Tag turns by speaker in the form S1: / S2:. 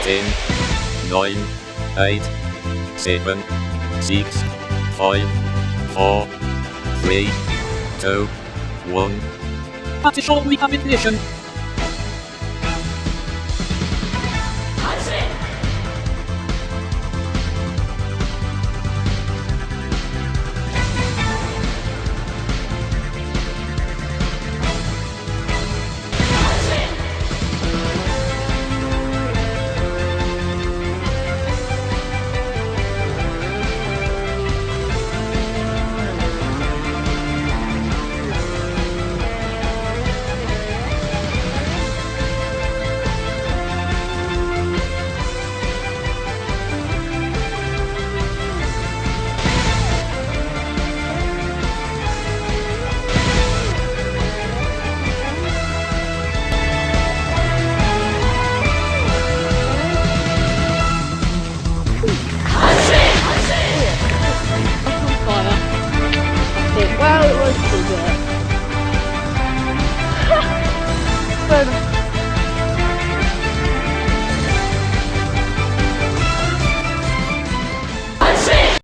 S1: 10, 9, 8, 7, 6, 5, 4, 3, 2, 1.
S2: That is all we have ignition.